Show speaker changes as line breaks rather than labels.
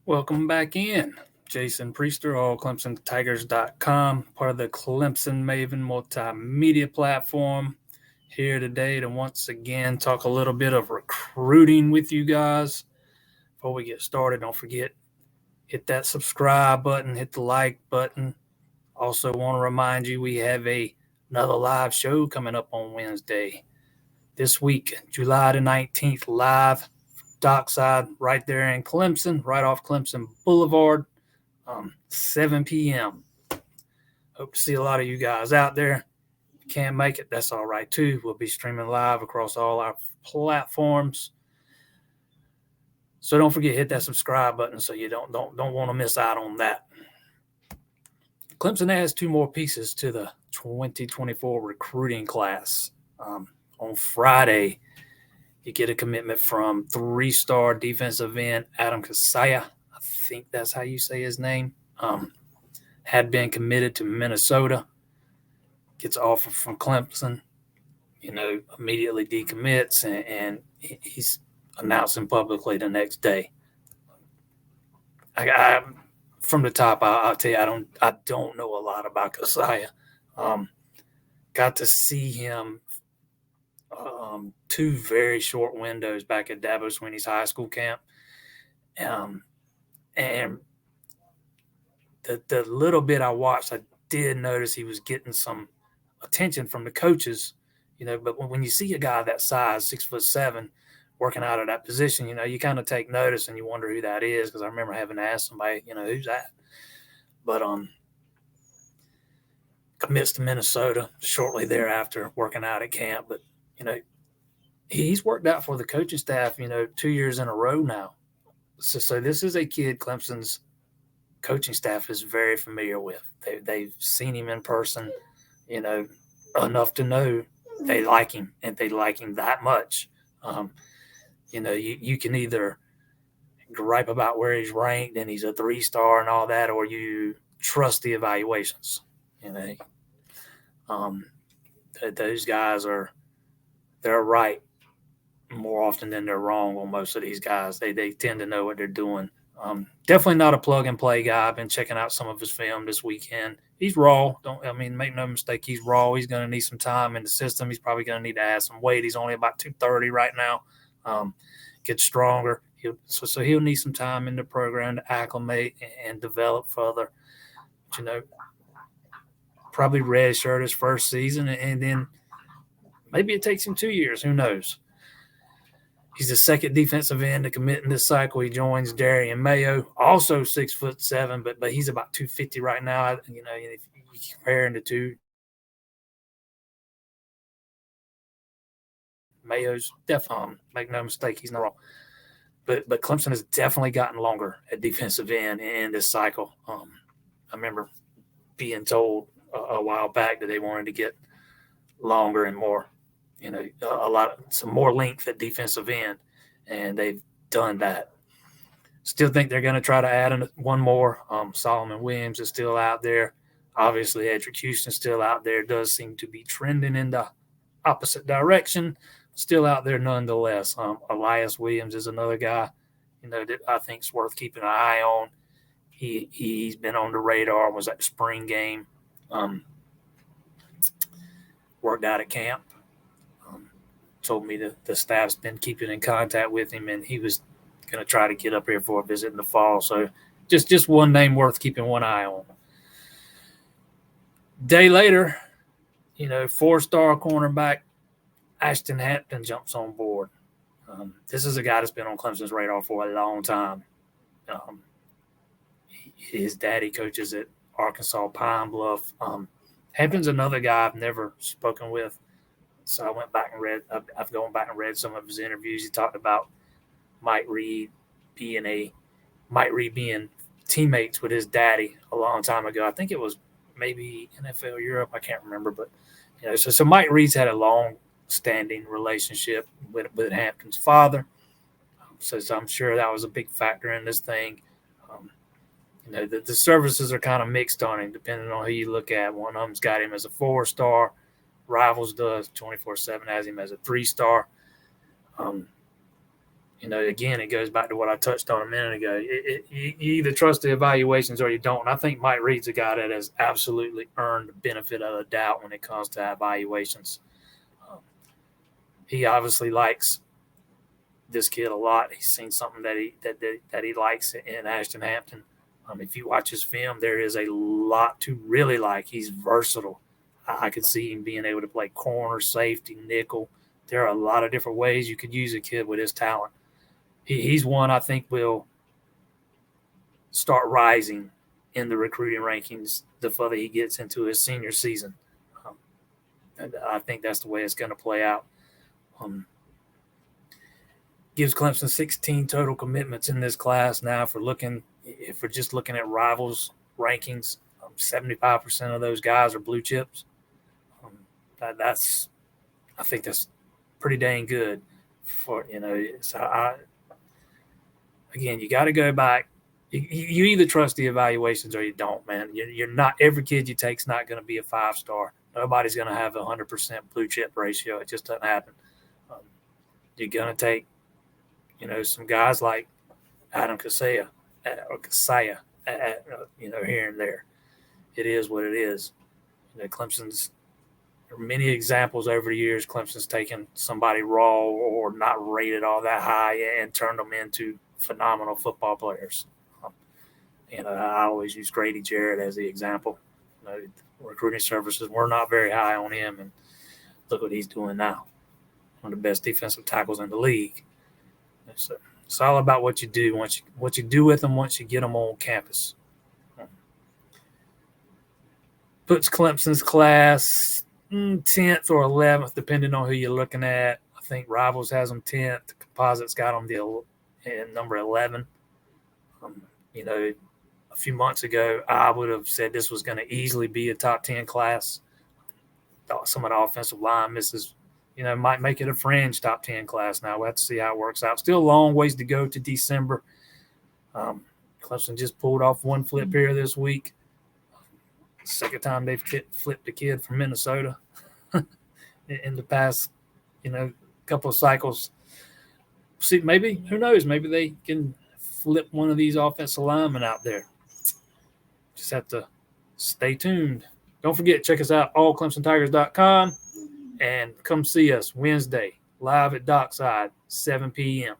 Welcome back in. Jason Priester, allclemsontigers.com, part of the Clemson Maven multimedia platform. Here today to once again talk a little bit of recruiting with you guys. Before we get started, don't forget, hit that subscribe button, hit the like button. Also want to remind you we have another live show coming up on Wednesday. This week, July the 19th, live dockside right there in Clemson, right off Clemson Boulevard, 7 p.m. Hope to see a lot of you guys out there. If you can't make it, that's all right too. We'll be streaming live across all our platforms. So don't forget, hit that subscribe button so you don't want to miss out on that. Clemson has two more pieces to the 2024 recruiting class. On Friday, you get a commitment from three-star defensive end Adam Kissayi. I think that's how you say his name. Had been committed to Minnesota. Gets offer from Clemson. Immediately decommits, and he's announcing publicly the next day. From the top, I'll tell you, I don't know a lot about Kissayi. Got to see him two very short windows back at Dabo Swinney's high school camp. And the little bit I watched, I did notice he was getting some attention from the coaches, but when you see a guy that size, 6'7", working out of that position, you kind of take notice and you wonder who that is, because I remember having to ask somebody, who's that? But commits to Minnesota shortly thereafter, working out at camp. But, he's worked out for the coaching staff, 2 years in a row now. So this is a kid Clemson's coaching staff is very familiar with. They've seen him in person, enough to know they like him, and they like him that much. You can either gripe about where he's ranked and he's a 3-star and all that, or you trust the evaluations. Those guys they're right more often than they're wrong on most of these guys. They tend to know what they're doing. Definitely not a plug-and-play guy. I've been checking out some of his film this weekend. He's raw. Make no mistake, he's raw. He's going to need some time in the system. He's probably going to need to add some weight. He's only about 230 right now. Get stronger. So he'll need some time in the program to acclimate and develop further. Probably redshirt his first season, and then maybe it takes him 2 years. Who knows? He's the second defensive end to commit in this cycle. He joins Darian Mayo, also 6'7", but he's about 250 right now. If you compare the two, Mayo's definitely, make no mistake, he's not wrong. But Clemson has definitely gotten longer at defensive end in this cycle. I remember being told a while back that they wanted to get longer and more, some more length at defensive end, and they've done that. Still think they're going to try to add one more. Solomon Williams is still out there. Obviously, Edric Houston's still out there. Does seem to be trending in the opposite direction. Still out there nonetheless. Elias Williams is another guy, that I think is worth keeping an eye on. He's been on the radar, was at the spring game, worked out at camp. Told me the staff's been keeping in contact with him, and he was going to try to get up here for a visit in the fall. So just one name worth keeping one eye on. Day later, 4-star cornerback Ashton Hampton jumps on board. This is a guy that's been on Clemson's radar for a long time. His daddy coaches at Arkansas Pine Bluff. Hampton's another guy I've never spoken with. So I went back and read. I've gone back and read some of his interviews. He talked about Mike Reed being teammates with his daddy a long time ago. I think it was maybe NFL Europe. I can't remember, but so Mike Reed's had a long-standing relationship with Hampton's father. So I'm sure that was a big factor in this thing. The services are kind of mixed on him, depending on who you look at. One of them's got him as a 4-star. Rivals does 24/7 has him as a 3-star. Again, it goes back to what I touched on a minute ago. You either trust the evaluations or you don't. And I think Mike Reed's a guy that has absolutely earned the benefit of the doubt when it comes to evaluations. He obviously likes this kid a lot. He's seen something that he likes in Ashton Hampton. If you watch his film, there is a lot to really like. He's versatile. I could see him being able to play corner, safety, nickel. There are a lot of different ways you could use a kid with his talent. He's one I think will start rising in the recruiting rankings the further he gets into his senior season. And I think that's the way it's going to play out. Gives Clemson 16 total commitments in this class now. If we're just looking at rivals rankings, 75% of those guys are blue chips. I think that's pretty dang good for, so again, you got to go back. You either trust the evaluations or you don't, man. You're not, every kid you take is not going to be a 5-star. Nobody's going to have 100% blue chip ratio. It just doesn't happen. You're going to take, some guys like Adam Kissayi or Kissayi, here and there. It is what it is. Clemson's, there are many examples over the years. Clemson's taken somebody raw or not rated all that high and turned them into phenomenal football players. I always use Grady Jarrett as the example. Recruiting services were not very high on him, and look what he's doing now. One of the best defensive tackles in the league. It's all about what you do what you do with them once you get them on campus. Puts Clemson's class 10th or 11th, depending on who you're looking at. I think Rivals has them 10th. The Composites got them number 11. A few months ago, I would have said this was going to easily be a top 10 class. Thought some of the offensive line misses, might make it a fringe top 10 class now. We'll have to see how it works out. Still a long ways to go to December. Clemson just pulled off one flip here this week. Second time they've flipped a kid from Minnesota in the past, couple of cycles. See, maybe, who knows, maybe they can flip one of these offensive linemen out there. Just have to stay tuned. Don't forget, check us out, allclemsontigers.com, and come see us Wednesday, live at Dockside, 7 p.m.